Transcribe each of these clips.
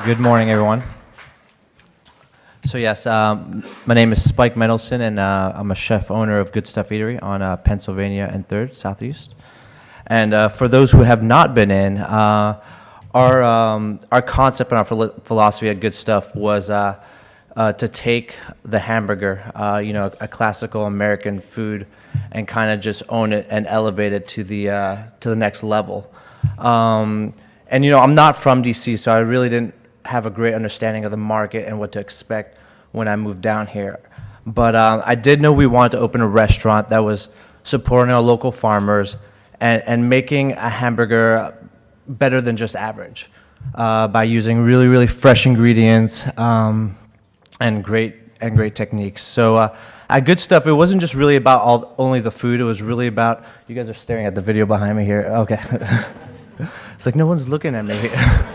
Good morning, everyone. So yes, my name is Spike Mendelson, and I'm a chef owner of Good Stuff Eatery on Pennsylvania and 3rd Southeast. And for those who have not been in, our concept and our philosophy at Good Stuff was to take the hamburger, a classical American food, and kind of just own it and elevate it to the next level. And I'm not from DC, so I really didn't have a great understanding of the market and what to expect when I moved down here. But I did know we wanted to open a restaurant that was supporting our local farmers and making a hamburger better than just average by using really, really fresh ingredients and great techniques. So at Good Stuff, it wasn't just really about only the food. It was really about, you guys are staring at the video behind me here. Okay. It's like no one's looking at me here.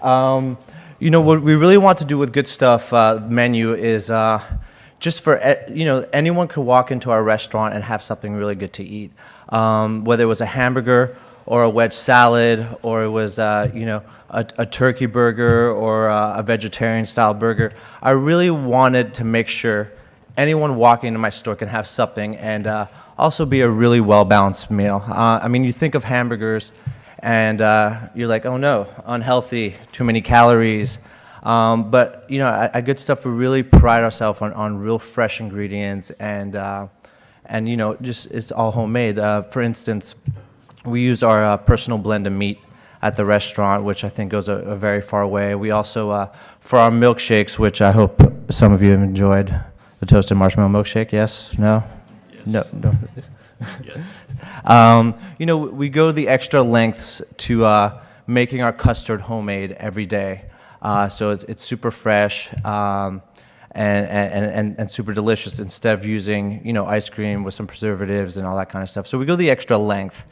What we really want to do with Good Stuff menu is just for, anyone could walk into our restaurant and have something really good to eat. Whether it was a hamburger or a wedge salad, or it was, a turkey burger or a vegetarian style burger. I really wanted to make sure anyone walking into my store can have something and also be a really well-balanced meal. You think of hamburgers and you're like, oh no, unhealthy, too many calories. But at Good Stuff, we really pride ourselves on real fresh ingredients and just it's all homemade. For instance, we use our personal blend of meat at the restaurant, which I think goes a very far way. We also, for our milkshakes, which I hope some of you have enjoyed, the toasted marshmallow milkshake, yes, no? Yes. No. Yes. We go the extra lengths to making our custard homemade every day. So it's super fresh and super delicious instead of using, ice cream with some preservatives and all that kind of stuff. So we go the extra length.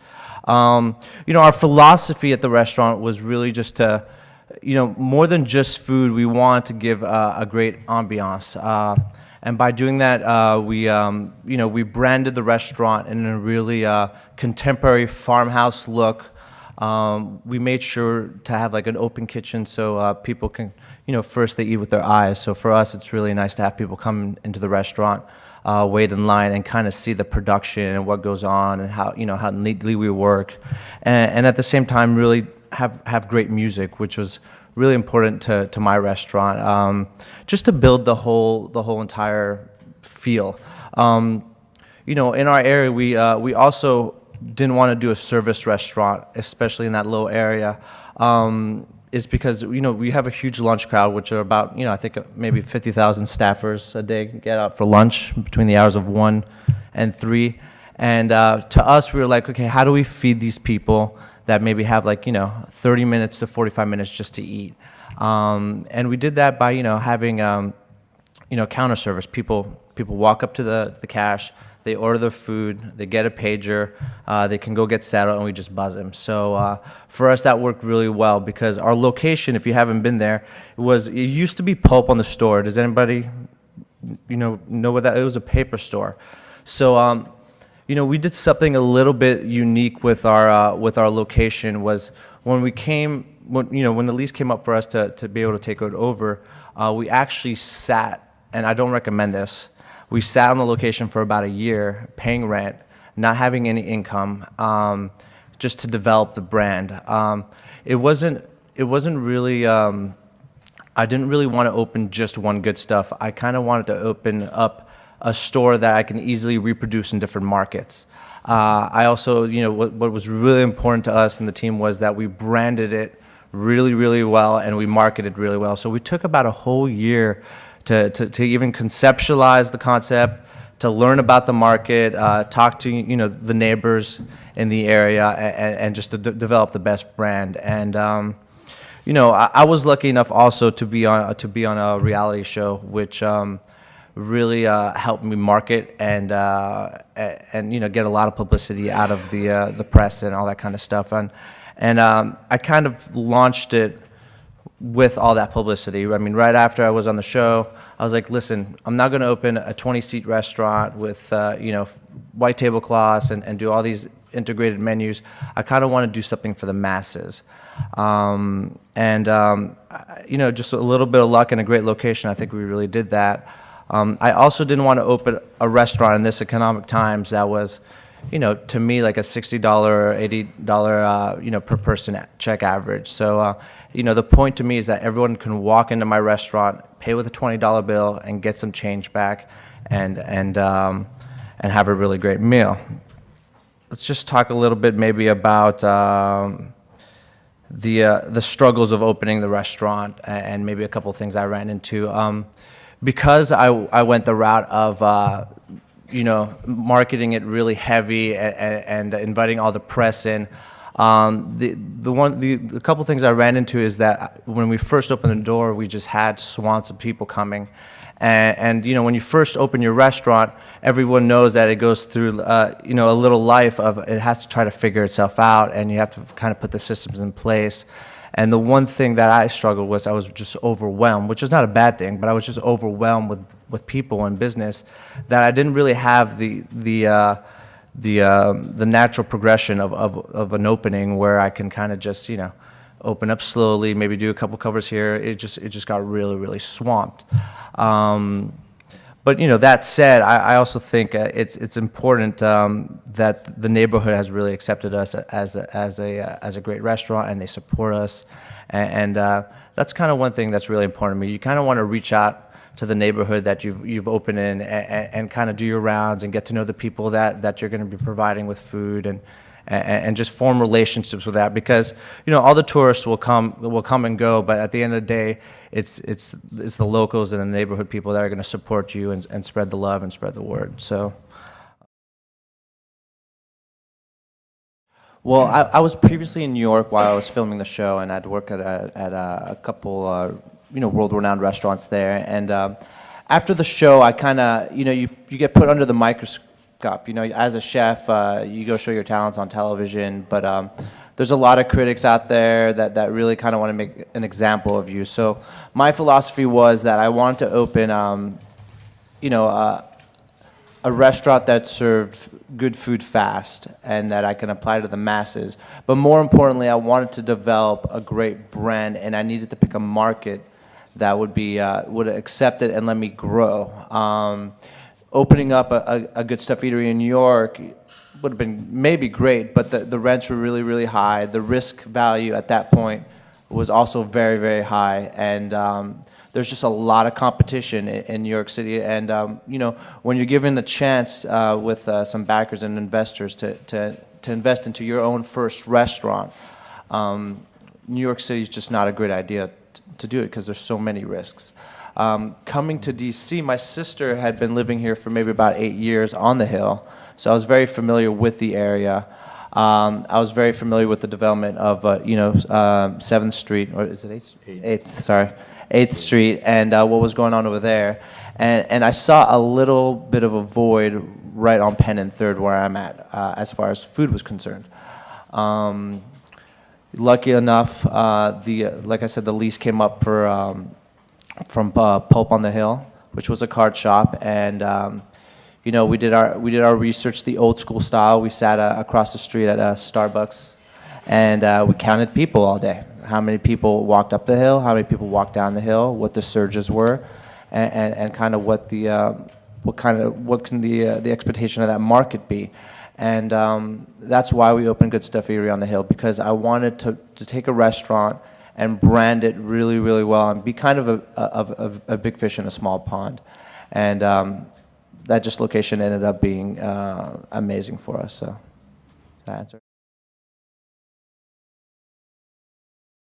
Our philosophy at the restaurant was really just to, more than just food, we want to give a great ambiance. And by doing that, we branded the restaurant in a really contemporary farmhouse look. We made sure to have like an open kitchen so people can, first they eat with their eyes. So for us, it's really nice to have people come into the restaurant, wait in line, and kind of see the production and what goes on and how how neatly we work, and at the same time really have great music, which was really important to my restaurant, just to build the whole entire feel. In our area, we also didn't want to do a service restaurant, especially in that low area, is because we have a huge lunch crowd, which are about I think maybe 50,000 staffers a day get out for lunch between the hours of 1 and 3, and to us we were like, okay, how do we feed these people that maybe have 30 minutes to 45 minutes just to eat, and we did that by having counter service. People walk up to the cash, they order their food, they get a pager, they can go get settled, and we just buzz them. So for us, that worked really well because our location, if you haven't been there, it used to be pulp on the store. Does anybody know what that? It was a paper store. So we did something a little bit unique with our location. Was when the lease came up for us to be able to take it over, we actually sat, and I don't recommend this. We sat on the location for about a year, paying rent, not having any income, just to develop the brand. It wasn't really. I didn't really want to open just one Good Stuff. I kind of wanted to open up a store that I can easily reproduce in different markets. I also, what was really important to us and the team was that we branded it really, really well and we marketed really well. So we took about a whole year to even conceptualize the concept, to learn about the market, talk to the neighbors in the area, and just to develop the best brand. And I was lucky enough also to be on a reality show, which really helped me market and get a lot of publicity out of the press and all that kind of stuff. And I kind of launched it with all that publicity. Right after I was on the show, I was like, listen, I'm not going to open a 20-seat restaurant with white tablecloths and do all these integrated menus. I kind of want to do something for the masses. Just a little bit of luck and a great location, I think we really did that. I also didn't want to open a restaurant in this economic times that was, to me, like a $60 or $80, per person check average. So, the point to me is that everyone can walk into my restaurant, pay with a $20 bill, and get some change back, and have a really great meal. Let's just talk a little bit maybe about the struggles of opening the restaurant, and maybe a couple of things I ran into. Because I went the route of marketing it really heavy and inviting all the press in. The couple things I ran into is that when we first opened the door, we just had swamps of people coming. And when you first open your restaurant, everyone knows that it goes through, a little life of it has to try to figure itself out, and you have to kind of put the systems in place. And the one thing that I struggled with, I was just overwhelmed, which is not a bad thing, but I was just overwhelmed with people and business, that I didn't really have the natural progression of an opening where I can kind of just open up slowly, maybe do a couple covers here. It just got really, really swamped. But that said, I also think it's important that the neighborhood has really accepted us as a great restaurant, and they support us, and that's kind of one thing that's really important to me. You kind of want to reach out to the neighborhood that you've opened in, and kind of do your rounds and get to know the people that you're going to be providing with food, and just form relationships with that, because all the tourists will come and go, but at the end of the day, it's the locals and the neighborhood people that are going to support you and spread the love and spread the word. So, well, I was previously in New York while I was filming the show, and I'd work at a couple world-renowned restaurants there, and after the show, I kind of you get put under the microscope. As a chef, you go show your talents on television, but there's a lot of critics out there that really kind of want to make an example of you. So my philosophy was that I wanted to open, a restaurant that served good food fast and that I can apply to the masses. But more importantly, I wanted to develop a great brand, and I needed to pick a market that would accept it and let me grow. Opening up a good Stuff Eatery in New York would have been maybe great, but the rents were really, really high. The risk value at that point was also very, very high, and there's just a lot of competition in New York City. And when you're given the chance with some backers and investors to invest into your own first restaurant, New York City is just not a great idea to do it, because there's so many risks. Coming to DC, my sister had been living here for maybe about 8 years on the Hill, so I was very familiar with the area. I was very familiar with the development of 7th Street, or is it 8th? 8th, sorry, 8th Street, and what was going on over there. And I saw a little bit of a void right on Penn and 3rd where I'm at, as far as food was concerned. Lucky enough, like I said, the lease came up from Pulp on the Hill, which was a card shop, and we did our research the old school style. We sat across the street at a Starbucks, and we counted people all day. How many people walked up the hill? How many people walked down the hill? What the surges were, and kind of what can the expectation of that market be. And that's why we opened Good Stuff Eatery on the Hill, because I wanted to take a restaurant and brand it really, really well, and be kind of a big fish in a small pond. And that location ended up being amazing for us. So, that's that answer.